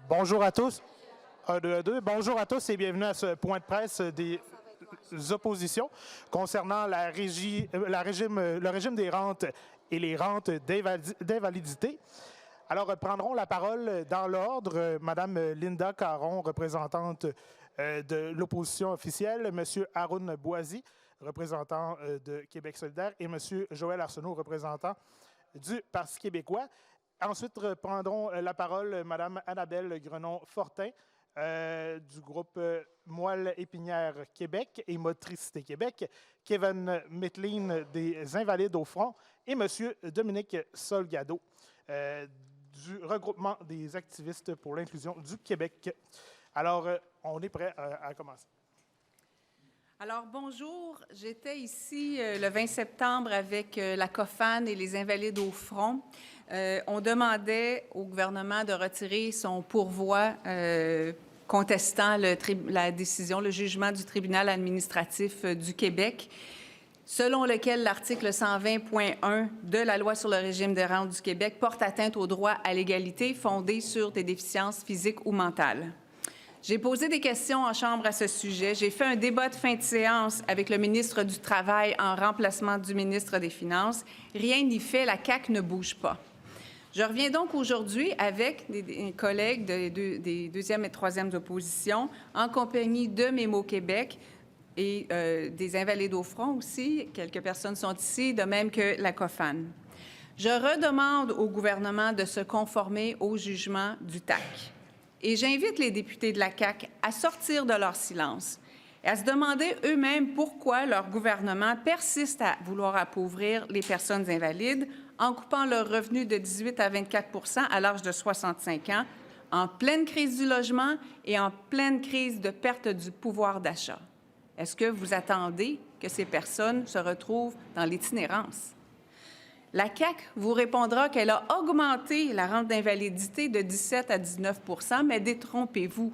Bonjour à tous. Un, deux, deux. Bonjour à tous et bienvenue à ce point de presse des oppositions concernant le régime des rentes et les rentes d'invalidité. Alors, prendront la parole dans l'ordre Mme Linda Caron, représentante de l'opposition officielle, M. Haroun Boisy, représentant de Québec solidaire, et M. Joël Arsenault, représentant du Parti québécois. Ensuite, prendront la parole Mme Annabelle Grenon-Fortin du groupe Moelle Épinière Québec et Motricité Québec, Kevin Mittlein des Invalides au front et M. Dominique Solgado du regroupement des activistes pour l'inclusion du Québec. Alors, on est prêt à commencer. Alors, bonjour. J'étais ici le 20 septembre avec la COFAN et les Invalides au front. On demandait au gouvernement de retirer son pourvoi contestant la décision, le jugement du tribunal administratif du Québec, selon lequel l'article 120.1 de la Loi sur le régime des rentes du Québec porte atteinte au droit à l'égalité fondé sur des déficiences physiques ou mentales. J'ai posé des questions en Chambre à ce sujet. J'ai fait un débat de fin de séance avec le ministre du Travail en remplacement du ministre des Finances. Rien n'y fait, la CAQ ne bouge pas. Je reviens donc aujourd'hui avec des collègues des deuxièmes et troisièmes oppositions, en compagnie de Mémo Québec et des Invalides au front aussi. Quelques personnes sont ici, de même que la COFAN. Je redemande au gouvernement de se conformer au jugement du TAC. Et j'invite les députés de la CAQ à sortir de leur silence et à se demander eux-mêmes pourquoi leur gouvernement persiste à vouloir appauvrir les personnes invalides en coupant leur revenu de 18 à 24 % à l'âge de 65 ans, en pleine crise du logement et en pleine crise de perte du pouvoir d'achat. Est-ce que vous attendez que ces personnes se retrouvent dans l'itinérance? La CAQ vous répondra qu'elle a augmenté la rente d'invalidité de 17 à 19 % mais détrompez-vous.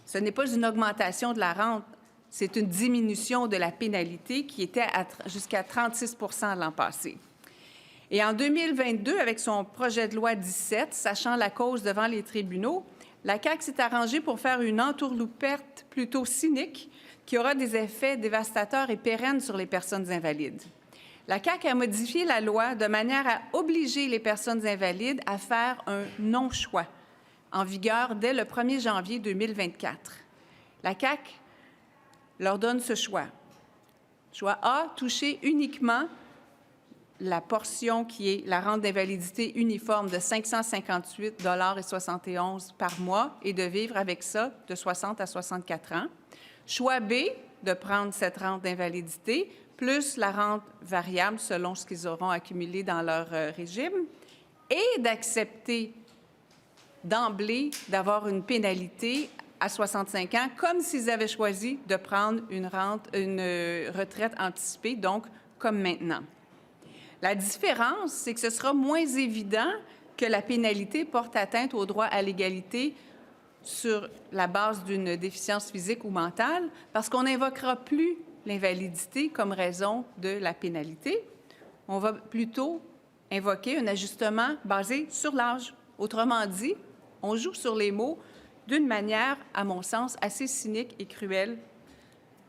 Ce n'est pas une augmentation de la rente, c'est une diminution de la pénalité qui était jusqu'à 36 % l'an passé. Et en 2022, avec son projet de loi 17, sachant la cause devant les tribunaux, la CAQ s'est arrangée pour faire une entourloupette plutôt cynique qui aura des effets dévastateurs et pérennes sur les personnes invalides. La CAQ a modifié la loi de manière à obliger les personnes invalides à faire un non-choix, en vigueur dès le 1er janvier 2024. La CAQ leur donne ce choix. Choix A, toucher uniquement la portion qui est la rente d'invalidité uniforme de 558,71 $ par mois et de vivre avec ça de 60 à 64 ans. Choix B, de prendre cette rente d'invalidité, plus la rente variable selon ce qu'ils auront accumulé dans leur régime, et d'accepter d'emblée d'avoir une pénalité à 65 ans, comme s'ils avaient choisi de prendre une retraite anticipée, donc comme maintenant. La différence, c'est que ce sera moins évident que la pénalité porte atteinte au droit à l'égalité sur la base d'une déficience physique ou mentale, parce qu'on n'invoquera plus l'invalidité comme raison de la pénalité. On va plutôt invoquer un ajustement basé sur l'âge. Autrement dit, on joue sur les mots d'une manière, à mon sens, assez cynique et cruelle,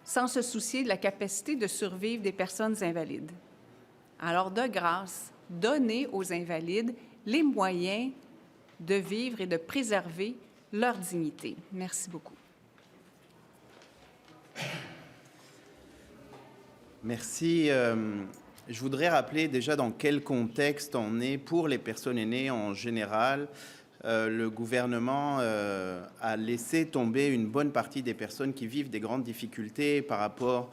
sans se soucier de la capacité de survivre des personnes invalides. Alors, de grâce, donnez aux invalides les moyens de vivre et de préserver leur dignité. Merci beaucoup. Merci. Je voudrais rappeler déjà dans quel contexte on est pour les personnes aînées en général. Le gouvernement a laissé tomber une bonne partie des personnes qui vivent des grandes difficultés par rapport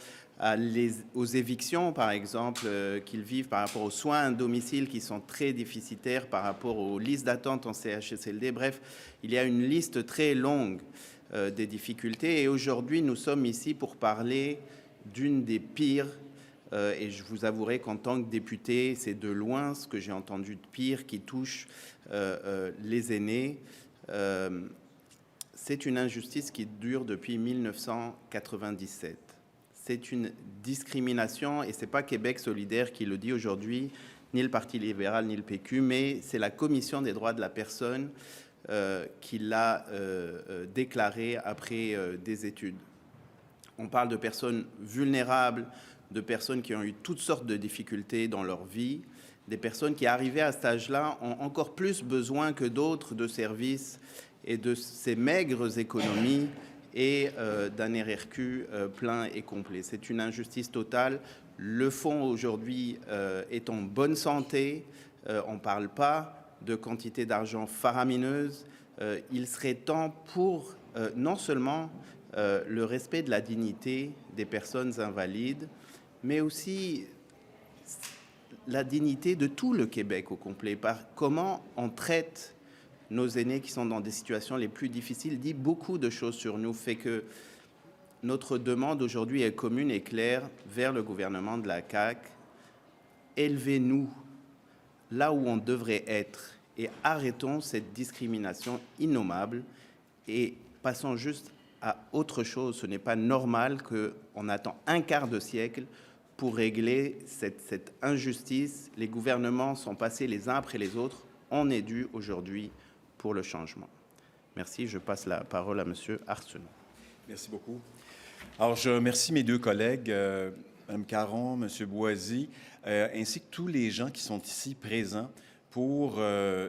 aux évictions, par exemple, qu'ils vivent par rapport aux soins à domicile qui sont très déficitaires, par rapport aux listes d'attente en CHSLD. Bref, il y a une liste très longue des difficultés. Et aujourd'hui, nous sommes ici pour parler d'une des pires, et je vous avouerai qu'en tant que député, c'est de loin ce que j'ai entendu de pire qui touche les aînés. C'est une injustice qui dure depuis 1997. C'est une discrimination, et ce n'est pas Québec solidaire qui le dit aujourd'hui, ni le Parti libéral, ni le PQ, mais c'est la Commission des droits de la personne qu'il a déclaré après des études. On parle de personnes vulnérables, de personnes qui ont eu toutes sortes de difficultés dans leur vie, des personnes qui, arrivées à cet âge-là, ont encore plus besoin que d'autres de services et de ces maigres économies et d'un RRQ plein et complet. C'est une injustice totale. Le fonds aujourd'hui est en bonne santé. On ne parle pas de quantité d'argent faramineuse. Il serait temps pour non seulement le respect de la dignité des personnes invalides, mais aussi la dignité de tout le Québec au complet. Par comment on traite nos aînés qui sont dans des situations les plus difficiles dit beaucoup de choses sur nous, fait que notre demande aujourd'hui est commune et claire vers le gouvernement de la CAQ. Élevez-nous là où on devrait être et arrêtons cette discrimination innommable et passons juste à autre chose. Ce n'est pas normal qu'on attend un quart de siècle pour régler cette injustice. Les gouvernements sont passés les uns après les autres. On est dû aujourd'hui pour le changement. Merci. Je passe la parole à M. Arsenault. Merci beaucoup. Alors, je remercie mes deux collègues, Mme Caron, M. Boisy, ainsi que tous les gens qui sont ici présents pour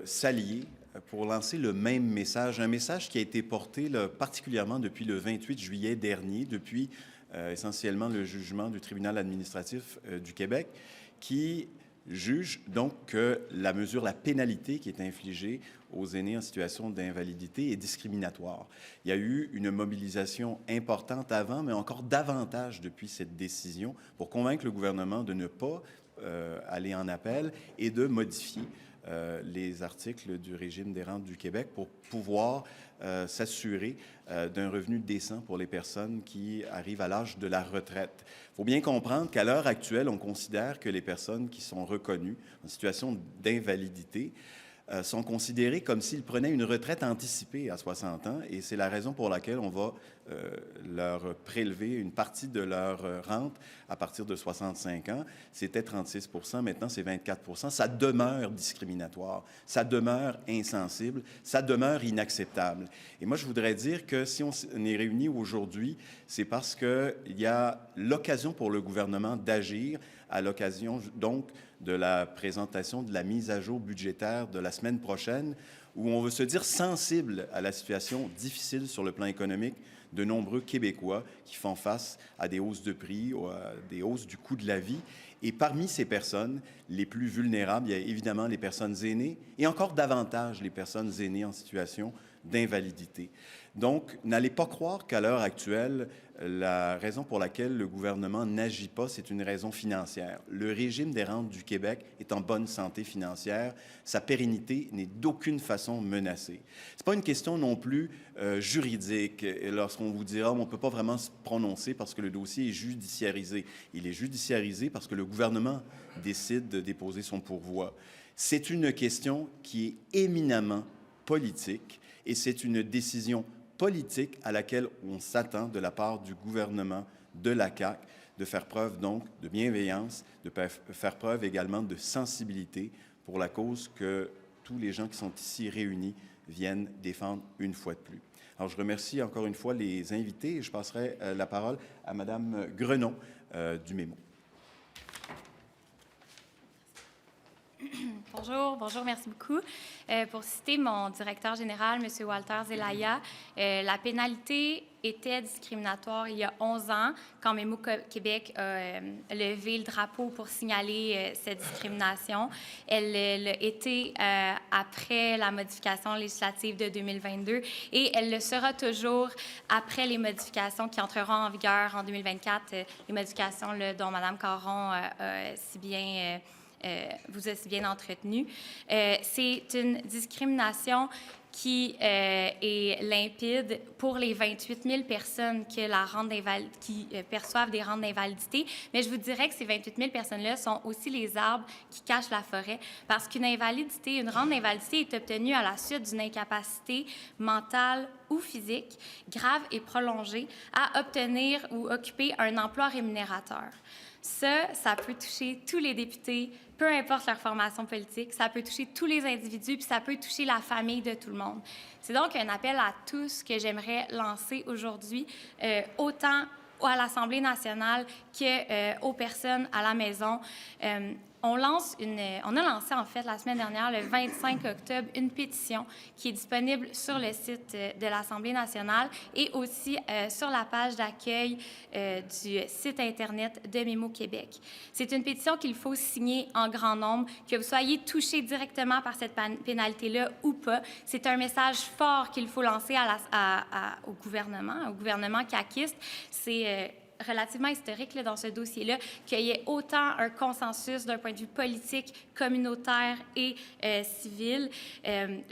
s'allier, pour lancer le même message, un message qui a été porté là, particulièrement depuis le 28 juillet dernier, depuis essentiellement le jugement du tribunal administratif du Québec, qui juge donc que la pénalité qui est infligée aux aînés en situation d'invalidité est discriminatoire. Il y a eu une mobilisation importante avant, mais encore davantage depuis cette décision pour convaincre le gouvernement de ne pas aller en appel et de modifier les articles du régime des rentes du Québec pour pouvoir s'assurer d'un revenu décent pour les personnes qui arrivent à l'âge de la retraite. Il faut bien comprendre qu'à l'heure actuelle, on considère que les personnes qui sont reconnues en situation d'invalidité sont considérées comme s'ils prenaient une retraite anticipée à 60 ans, et c'est la raison pour laquelle on va leur prélever une partie de leur rente à partir de 65 ans. C'était 36 %, maintenant c'est 24 %. Ça demeure discriminatoire, ça demeure insensible, ça demeure inacceptable. Et moi, je voudrais dire que si on est réunis aujourd'hui, c'est parce qu'il y a l'occasion pour le gouvernement d'agir, à l'occasion donc de la présentation de la mise à jour budgétaire de la semaine prochaine, où on veut se dire sensible à la situation difficile sur le plan économique de nombreux Québécois qui font face à des hausses de prix, ou à des hausses du coût de la vie. Et parmi ces personnes, les plus vulnérables, il y a évidemment les personnes aînées et encore davantage les personnes aînées en situation d'invalidité. Donc, n'allez pas croire qu'à l'heure actuelle, la raison pour laquelle le gouvernement n'agit pas, c'est une raison financière. Le régime des rentes du Québec est en bonne santé financière. Sa pérennité n'est d'aucune façon menacée. Ce n'est pas une question non plus juridique. Lorsqu'on vous dira on ne peut pas vraiment se prononcer parce que le dossier est judiciarisé. Il est judiciarisé parce que le gouvernement décide de déposer son pourvoi. C'est une question qui est éminemment politique et c'est une décision politique à laquelle on s'attend de la part du gouvernement de la CAQ de faire preuve donc de bienveillance, de faire preuve également de sensibilité pour la cause que tous les gens qui sont ici réunis viennent défendre une fois de plus. Alors, je remercie encore une fois les invités et je passerai la parole à Mme Grenon du MEMO. Bonjour, merci beaucoup. Pour citer mon directeur général, M. Walter Zelaya, la pénalité était discriminatoire il y a 11 ans, quand MEMO Québec a levé le drapeau pour signaler cette discrimination. Elle l'a été après la modification législative de 2022 et elle le sera toujours après les modifications qui entreront en vigueur en 2024, les modifications dont Mme Caron vous a si bien entretenu. C'est une discrimination qui est limpide pour les 28 000 personnes qui perçoivent des rentes d'invalidité. Mais je vous dirais que ces 28 000 personnes-là sont aussi les arbres qui cachent la forêt, parce qu'une rente d'invalidité est obtenue à la suite d'une incapacité mentale ou ou physique grave et prolongée à obtenir ou occuper un emploi rémunérateur. Ça peut toucher tous les députés, peu importe leur formation politique, ça peut toucher tous les individus, puis ça peut toucher la famille de tout le monde. C'est donc un appel à tous que j'aimerais lancer aujourd'hui, autant à l'Assemblée nationale qu'aux personnes à la maison. On a lancé, en fait, la semaine dernière, le 25 octobre, une pétition qui est disponible sur le site de l'Assemblée nationale et aussi sur la page d'accueil du site Internet de Mémo Québec. C'est une pétition qu'il faut signer en grand nombre, que vous soyez touché directement par cette pénalité-là ou pas. C'est un message fort qu'il faut lancer au gouvernement caquiste. C'est relativement historique là, dans ce dossier-là, qu'il y ait autant un consensus d'un point de vue politique, communautaire et civil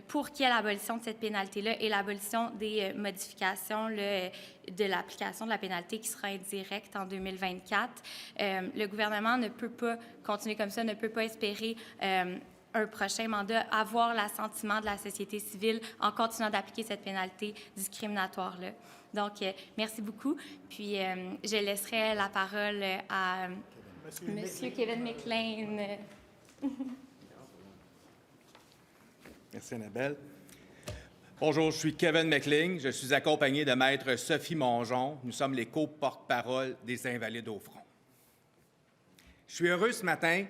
pour qu'il y ait l'abolition de cette pénalité-là et l'abolition des modifications de l'application de la pénalité qui sera indirecte en 2024. Le gouvernement ne peut pas continuer comme ça, ne peut pas espérer un prochain mandat, avoir l'assentiment de la société civile en continuant d'appliquer cette pénalité discriminatoire-là. Donc, merci beaucoup. Puis, je laisserai la parole à Monsieur Kevin McLean. Merci, Annabelle. Bonjour, je suis Kevin McLean. Je suis accompagné de Maître Sophie Mongeon. Nous sommes les co-porte-parole des Invalides au front. Je suis heureux ce matin,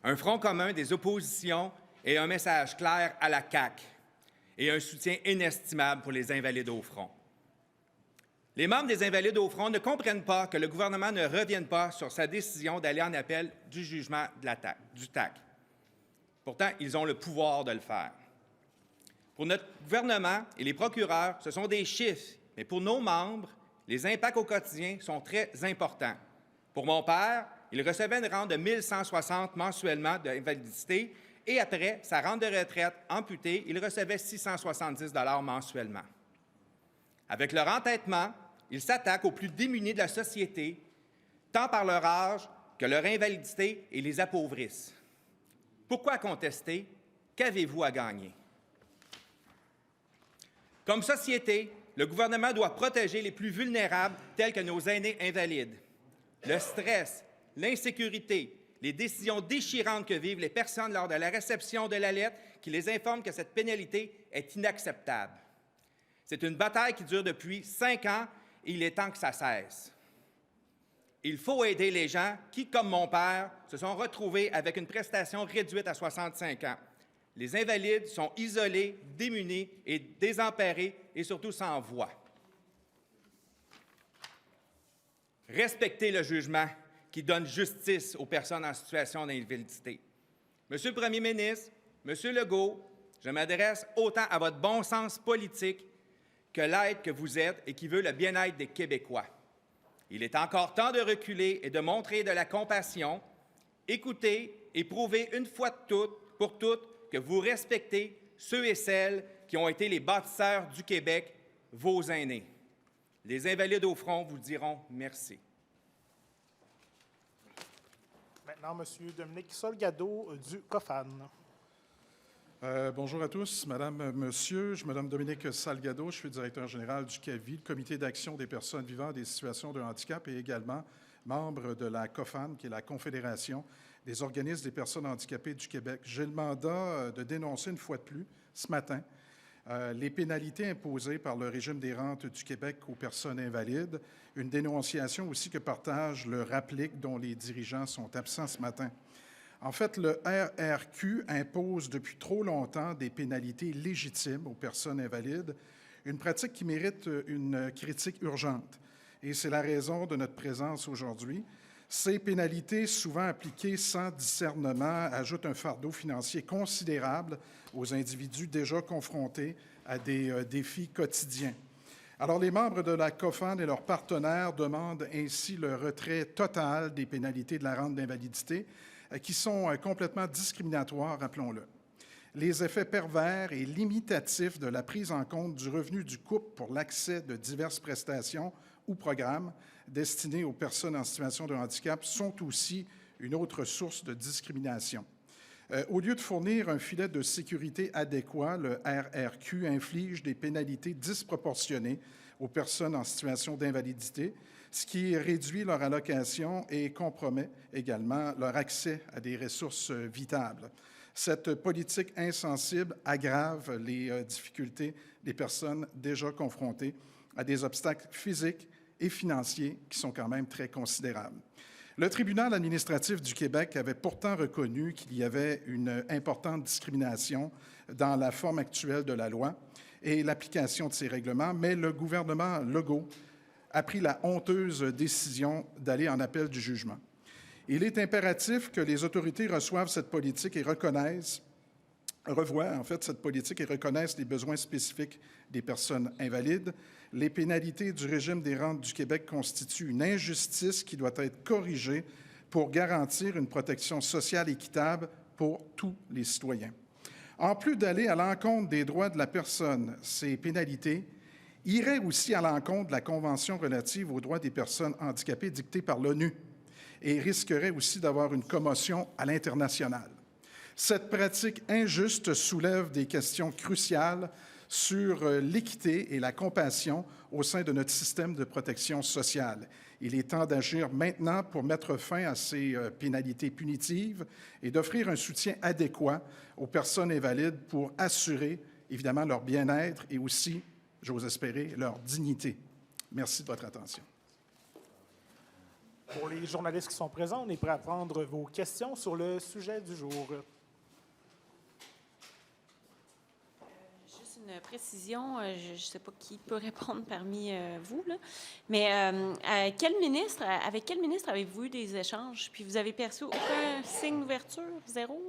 un front commun des oppositions et un message clair à la CAQ et un soutien inestimable pour les Invalides au front. Les membres des Invalides au front ne comprennent pas que le gouvernement ne revienne pas sur sa décision d'aller en appel du jugement du TAC. Pourtant, ils ont le pouvoir de le faire. Pour notre gouvernement et les procureurs, ce sont des chiffres, mais pour nos membres, les impacts au quotidien sont très importants. Pour mon père, il recevait une rente de 1 160 mensuellement d'invalidité et après sa rente de retraite amputée, il recevait 670 $ mensuellement. Avec leur entêtement, ils s'attaquent aux plus démunis de la société, tant par leur âge que leur invalidité, et les appauvrissent. Pourquoi contester? Qu'avez-vous à gagner? Comme société, le gouvernement doit protéger les plus vulnérables, tels que nos aînés invalides. Le stress, l'insécurité, les décisions déchirantes que vivent les personnes lors de la réception de la lettre qui les informent que cette pénalité est inacceptable. C'est une bataille qui dure depuis 5 ans et il est temps que ça cesse. Il faut aider les gens qui, comme mon père, se sont retrouvés avec une prestation réduite à 65 ans. Les invalides sont isolés, démunis et désemparés et surtout sans voix. Respectez le jugement qui donne justice aux personnes en situation d'invalidité. Monsieur le Premier ministre, Monsieur Legault, je m'adresse autant à votre bon sens politique que l'aide que vous êtes et qui veut le bien-être des Québécois. Il est encore temps de reculer et de montrer de la compassion, écouter et prouver une fois pour toutes que vous respectez ceux et celles qui ont été les bâtisseurs du Québec, vos aînés. Les Invalides au front vous diront merci. Maintenant, M. Dominique Salgado du COFAN. Bonjour à tous, Madame, Monsieur. Je m'appelle Dominique Salgado, je suis directeur général du CAVI, le Comité d'action des personnes vivant des situations de handicap, et également membre de la COFAN, qui est la Confédération des organismes des personnes handicapées du Québec. J'ai le mandat de dénoncer une fois de plus, ce matin, les pénalités imposées par le régime des rentes du Québec aux personnes invalides, une dénonciation aussi que partage le RAPLIC, dont les dirigeants sont absents ce matin. En fait, le RRQ impose depuis trop longtemps des pénalités légitimes aux personnes invalides, une pratique qui mérite une critique urgente. Et c'est la raison de notre présence aujourd'hui. Ces pénalités, souvent appliquées sans discernement, ajoutent un fardeau financier considérable aux individus déjà confrontés à des défis quotidiens. Alors, les membres de la COFAN et leurs partenaires demandent ainsi le retrait total des pénalités de la rente d'invalidité, qui sont complètement discriminatoires, rappelons-le. Les effets pervers et limitatifs de la prise en compte du revenu du couple pour l'accès de diverses prestations ou programmes destinés aux personnes en situation de handicap sont aussi une autre source de discrimination. Au lieu de fournir un filet de sécurité adéquat, le RRQ inflige des pénalités disproportionnées aux personnes en situation d'invalidité, ce qui réduit leur allocation et compromet également leur accès à des ressources vitables. Cette politique insensible aggrave les difficultés des personnes déjà confrontées à des obstacles physiques et financiers qui sont quand même très considérables. Le tribunal administratif du Québec avait pourtant reconnu qu'il y avait une importante discrimination dans la forme actuelle de la loi et l'application de ces règlements, mais le gouvernement Legault a pris la honteuse décision d'aller en appel du jugement. Il est impératif que les autorités revoient cette politique et reconnaissent les besoins spécifiques des personnes invalides. Les pénalités du régime des rentes du Québec constituent une injustice qui doit être corrigée pour garantir une protection sociale équitable pour tous les citoyens. En plus d'aller à l'encontre des droits de la personne, ces pénalités iraient aussi à l'encontre de la Convention relative aux droits des personnes handicapées dictée par l'ONU et risqueraient aussi d'avoir une commotion à l'international. Cette pratique injuste soulève des questions cruciales sur l'équité et la compassion au sein de notre système de protection sociale. Il est temps d'agir maintenant pour mettre fin à ces pénalités punitives et d'offrir un soutien adéquat aux personnes invalides pour assurer, évidemment, leur bien-être et aussi, j'ose espérer, leur dignité. Merci de votre attention. Pour les journalistes qui sont présents, on est prêt à prendre vos questions sur le sujet du jour. Juste une précision, je ne sais pas qui peut répondre parmi vous, là, mais avec quel ministre avez-vous eu des échanges? Puis vous avez perçu aucun signe d'ouverture? Zéro?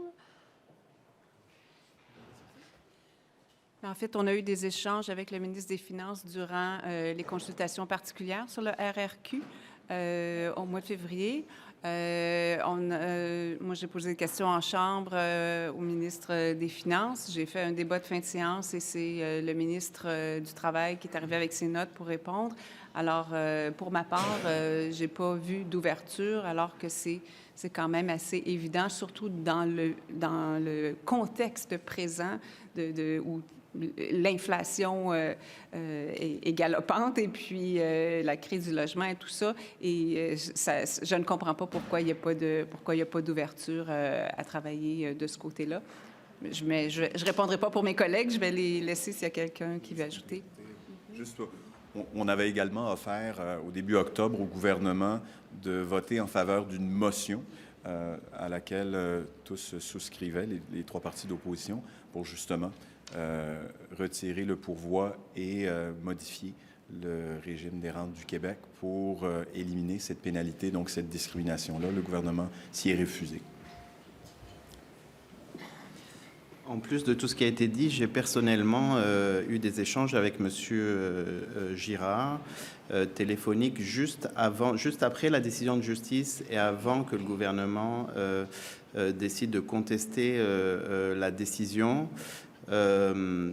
Là? En fait, on a eu des échanges avec le ministre des Finances durant les consultations particulières sur le RRQ. Au mois de février. Moi, j'ai posé des questions en chambre au ministre des Finances. J'ai fait un débat de fin de séance et c'est le ministre du Travail qui est arrivé avec ses notes pour répondre. Alors, pour ma part, j'ai pas vu d'ouverture, alors que c'est quand même assez évident, surtout dans le contexte présent où l'inflation est galopante et puis la crise du logement et tout ça. Et je ne comprends pas pourquoi il n'y a pas d'ouverture à travailler de ce côté-là. Je ne répondrai pas pour mes collègues. Je vais les laisser s'il y a quelqu'un qui veut ajouter. Juste, on avait également offert au début octobre au gouvernement de voter en faveur d'une motion à laquelle tous souscrivaient, les trois partis d'opposition, pour justement retirer le pourvoi et modifier le régime des rentes du Québec pour éliminer cette pénalité, donc cette discrimination-là. Le gouvernement s'y est refusé. En plus de tout ce qui a été dit, j'ai personnellement eu des échanges avec M. Girard, téléphonique, juste après la décision de justice et avant que le gouvernement décide de contester la décision.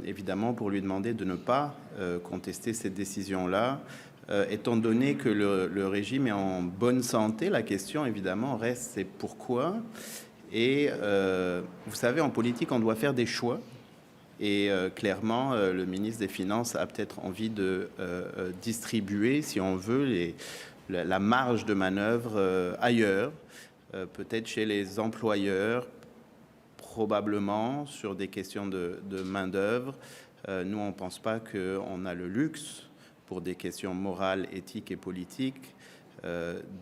Évidemment, pour lui demander de ne pas contester cette décision-là. Étant donné que le régime est en bonne santé, la question, évidemment, reste c'est pourquoi. Et vous savez, en politique, on doit faire des choix. Et clairement, le ministre des Finances a peut-être envie de distribuer, si on veut, la marge de manœuvre ailleurs, peut-être chez les employeurs, probablement sur des questions de main-d'œuvre. Nous, on ne pense pas qu'on a le luxe, pour des questions morales, éthiques et politiques,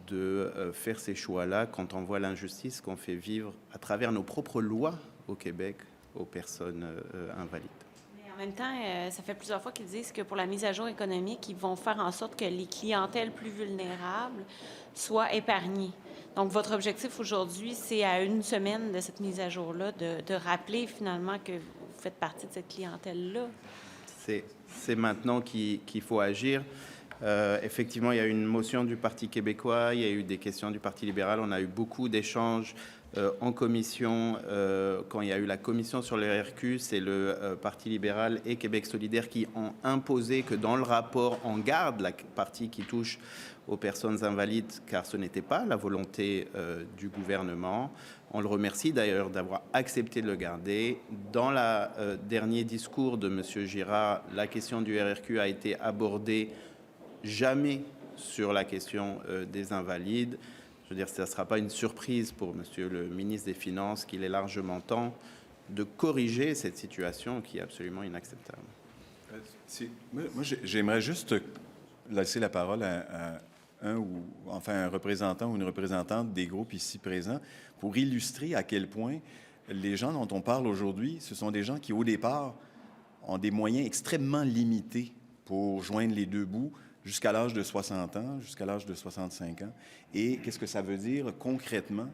de faire ces choix-là quand on voit l'injustice qu'on fait vivre à travers nos propres lois au Québec aux personnes invalides. Mais en même temps, ça fait plusieurs fois qu'ils disent que pour la mise à jour économique, ils vont faire en sorte que les clientèles plus vulnérables soient épargnées. Donc, votre objectif aujourd'hui, c'est à une semaine de cette mise à jour-là de rappeler finalement que vous faites partie de cette clientèle-là. C'est maintenant qu'il faut agir. Effectivement, il y a eu une motion du Parti québécois, il y a eu des questions du Parti libéral, on a eu beaucoup d'échanges en commission, quand il y a eu la commission sur le RQ, c'est le Parti libéral et Québec solidaire qui ont imposé que dans le rapport, on garde la partie qui touche aux personnes invalides, car ce n'était pas la volonté du gouvernement. On le remercie d'ailleurs d'avoir accepté de le garder. Dans le dernier discours de M. Girard, la question du RRQ a été abordée, jamais sur la question des invalides. Je veux dire, ce ne sera pas une surprise pour M. le ministre des Finances qu'il est largement temps de corriger cette situation qui est absolument inacceptable. Moi, j'aimerais juste laisser la parole à un représentant ou une représentante des groupes ici présents pour illustrer à quel point les gens dont on parle aujourd'hui, ce sont des gens qui, au départ, ont des moyens extrêmement limités pour joindre les deux bouts jusqu'à l'âge de 60 ans, jusqu'à l'âge de 65 ans. Et qu'est-ce que ça veut dire concrètement,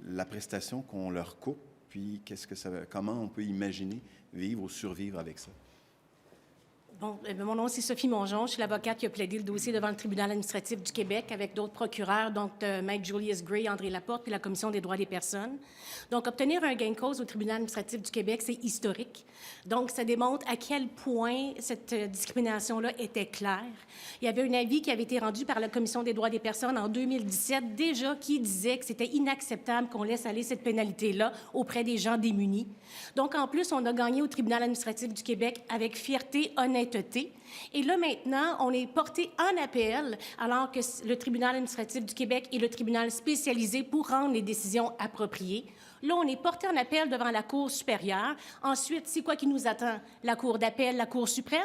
la prestation qu'on leur coupe, puis comment on peut imaginer vivre ou survivre avec ça? Bon, mon nom, c'est Sophie Mongeon. Je suis l'avocate qui a plaidé le dossier devant le tribunal administratif du Québec avec d'autres procureurs, donc Maître Julius Gray, André Laporte, puis la Commission des droits des personnes. Donc, obtenir un gain de cause au tribunal administratif du Québec, c'est historique. Donc, ça démontre à quel point cette discrimination-là était claire. Il y avait un avis qui avait été rendu par la Commission des droits des personnes en 2017, déjà, qui disait que c'était inacceptable qu'on laisse aller cette pénalité-là auprès des gens démunis. Donc, en plus, on a gagné au tribunal administratif du Québec avec fierté, honnêteté. Et là, maintenant, on est porté en appel, alors que le tribunal administratif du Québec est le tribunal spécialisé pour rendre les décisions appropriées. Là, on est porté en appel devant la Cour supérieure. Ensuite, c'est quoi qui nous attend? La Cour d'appel, la Cour suprême?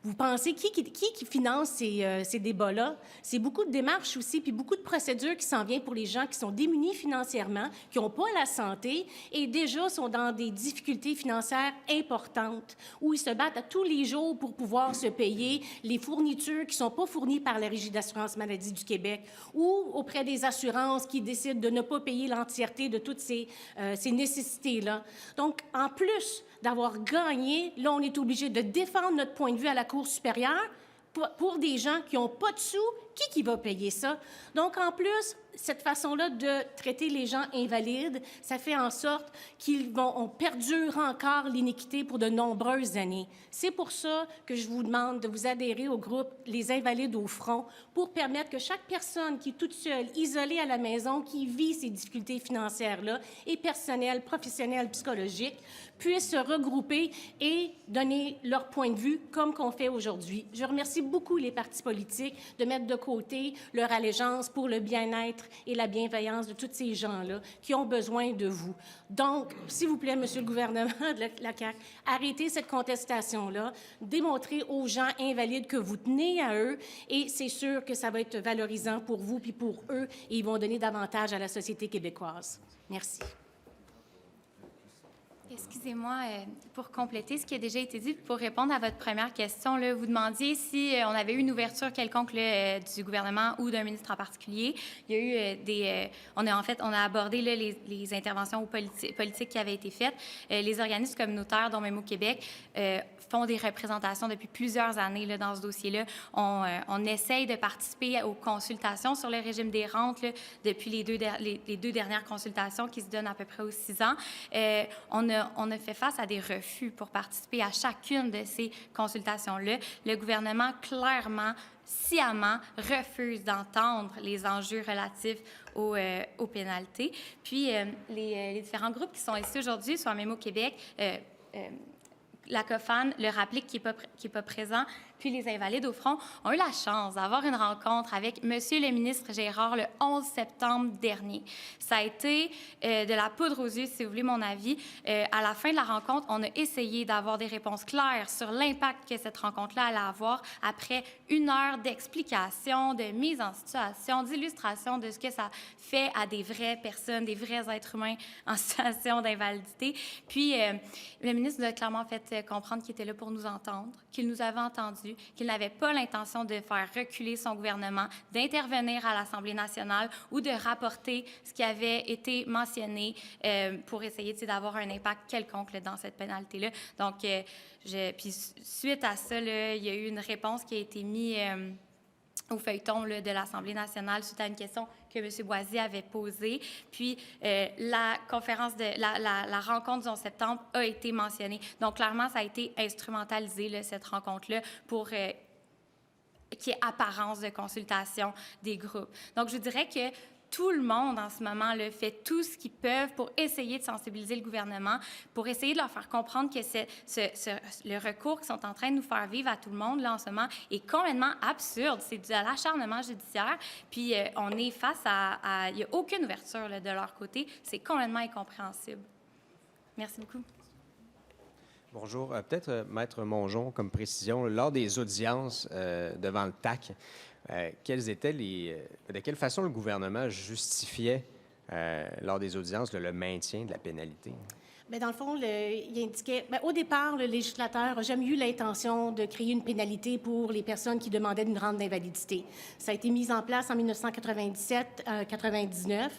Vous pensez qui finance ces débats-là? C'est beaucoup de démarches aussi, puis beaucoup de procédures qui s'en viennent pour les gens qui sont démunis financièrement, qui n'ont pas la santé et déjà sont dans des difficultés financières importantes, où ils se battent à tous les jours pour pouvoir se payer les fournitures qui ne sont pas fournies par la Régie d'assurance maladie du Québec ou auprès des assurances qui décident de ne pas payer l'entièreté de toutes ces nécessités-là. Donc, en plus d'avoir gagné, là, on est obligé de défendre notre point de vue à la Cour supérieure pour des gens qui n'ont pas de sous. Qui va payer ça? Donc, en plus, cette façon-là de traiter les gens invalides, ça fait en sorte on perdure encore l'iniquité pour de nombreuses années. C'est pour ça que je vous demande de vous adhérer au groupe Les Invalides au front pour permettre que chaque personne qui est toute seule, isolée à la maison, qui vit ces difficultés financières-là, et personnelles, professionnelles, psychologiques, puissent se regrouper et donner leur point de vue comme qu'on fait aujourd'hui. Je remercie beaucoup les partis politiques de mettre de côté leur allégeance pour le bien-être et la bienveillance de tous ces gens-là qui ont besoin de vous. Donc, s'il vous plaît, Monsieur le gouvernement de la CAQ, arrêtez cette contestation-là, démontrez aux gens invalides que vous tenez à eux et c'est sûr que ça va être valorisant pour vous puis pour eux et ils vont donner davantage à la société québécoise. Merci. Excusez-moi, pour compléter ce qui a déjà été dit, pour répondre à votre première question, là, vous demandiez si on avait eu une ouverture quelconque là, du gouvernement ou d'un ministre en particulier. Il y a eu on a abordé là, les interventions politiques qui avaient été faites. Les organismes communautaires, dont même au Québec, font des représentations depuis plusieurs années là, dans ce dossier-là. On essaye de participer aux consultations sur le régime des rentes là, depuis les deux dernières consultations qui se donnent à peu près aux 6 ans. On a fait face à des refus pour participer à chacune de ces consultations-là. Le gouvernement, clairement, sciemment, refuse d'entendre les enjeux relatifs aux pénalités. Puis, les différents groupes qui sont ici aujourd'hui, soit même au Québec, la COFAN, le RAPLIC qui n'est pas présent, puis les Invalides au front, ont eu la chance d'avoir une rencontre avec Monsieur le ministre Girard le 11 septembre dernier. Ça a été de la poudre aux yeux, si vous voulez mon avis. À la fin de la rencontre, on a essayé d'avoir des réponses claires sur l'impact que cette rencontre-là allait avoir après 1 heure d'explication, de mise en situation, d'illustration de ce que ça fait à des vraies personnes, des vrais êtres humains en situation d'invalidité. Puis, le ministre nous a clairement fait comprendre qu'il était là pour nous entendre, qu'il nous avait entendus, qu'il n'avait pas l'intention de faire reculer son gouvernement, d'intervenir à l'Assemblée nationale ou de rapporter ce qui avait été mentionné pour essayer d'avoir un impact quelconque là, dans cette pénalité-là. Donc, puis suite à ça, là, il y a eu une réponse qui a été mise au feuilleton là, de l'Assemblée nationale suite à une question que M. Boisy avait posée. Puis, la rencontre du 11 septembre a été mentionnée. Donc, clairement, ça a été instrumentalisé, là, cette rencontre-là, pour qu'il y ait apparence de consultation des groupes. Donc, je dirais que tout le monde, en ce moment, là, fait tout ce qu'ils peuvent pour essayer de sensibiliser le gouvernement, pour essayer de leur faire comprendre que le recours qu'ils sont en train de nous faire vivre à tout le monde, là, en ce moment, est complètement absurde. C'est de l'acharnement judiciaire. Puis, on est face à... Il n'y a aucune ouverture là, de leur côté. C'est complètement incompréhensible. Merci beaucoup. Bonjour. Peut-être, Maître Mongeon, comme précision, lors des audiences devant le TAC, de quelle façon le gouvernement justifiait, lors des audiences, le maintien de la pénalité? Bien, dans le fond, il indiquait... Bien, au départ, le législateur n'a jamais eu l'intention de créer une pénalité pour les personnes qui demandaient une rente d'invalidité. Ça a été mis en place en 1997-99.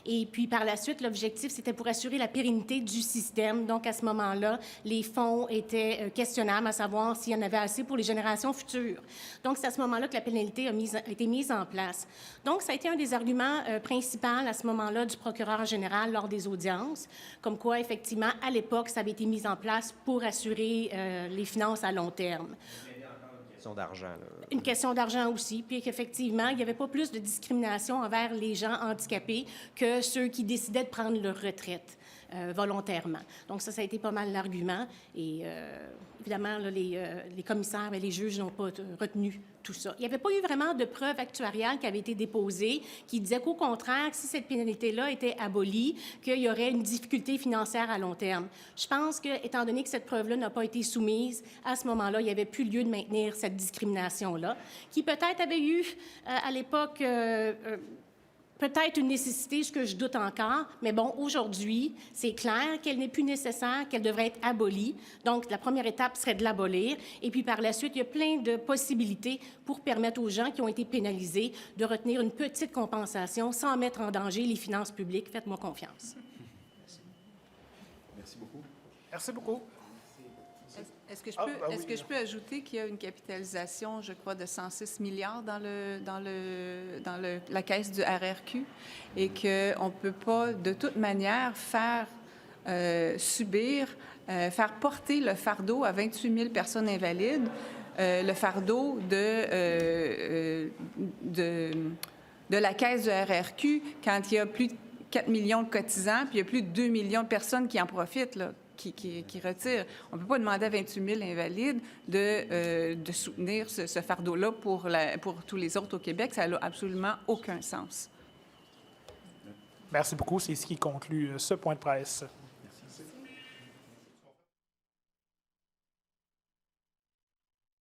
Et puis, par la suite, l'objectif, c'était pour assurer la pérennité du système. Donc, à ce moment-là, les fonds étaient questionnables, à savoir s'il y en avait assez pour les générations futures. Donc, c'est à ce moment-là que la pénalité a été mise en place. Donc, ça a été un des arguments principaux à ce moment-là du procureur général lors des audiences, comme quoi, effectivement, à l'époque, ça avait été mis en place pour assurer les finances à long terme. Il y a encore une question d'argent. Là. Une question d'argent aussi, puis qu'effectivement, il n'y avait pas plus de discrimination envers les gens handicapés que ceux qui décidaient de prendre leur retraite volontairement. Donc ça a été pas mal l'argument. Et évidemment, là, les commissaires et les juges n'ont pas retenu tout ça. Il n'y avait pas eu vraiment de preuves actuariales qui avaient été déposées qui disaient qu'au contraire, si cette pénalité-là était abolie, qu'il y aurait une difficulté financière à long terme. Je pense que, étant donné que cette preuve-là n'a pas été soumise, à ce moment-là, il n'y avait plus lieu de maintenir cette discrimination-là, qui peut-être avait eu, à l'époque, peut-être une nécessité, ce que je doute encore, mais bon, aujourd'hui, c'est clair qu'elle n'est plus nécessaire, qu'elle devrait être abolie. Donc, la première étape serait de l'abolir. Et puis, par la suite, il y a plein de possibilités pour permettre aux gens qui ont été pénalisés de retenir une petite compensation sans mettre en danger les finances publiques. Faites-moi confiance. Merci beaucoup. Merci beaucoup. Est-ce que je peux ajouter qu'il y a une capitalisation, je crois, de 106 milliards dans la caisse du RRQ et qu'on ne peut pas, de toute manière, faire porter le fardeau à 28 000 personnes invalides, le fardeau de la caisse du RRQ quand il y a plus de 4 millions de cotisants puis il y a plus de 2 millions de personnes qui en profitent, là. Qui retirent. On ne peut pas demander à 28 000 invalides de soutenir ce fardeau-là pour tous les autres au Québec. Ça n'a absolument aucun sens. Merci beaucoup. C'est ce qui conclut ce point de presse.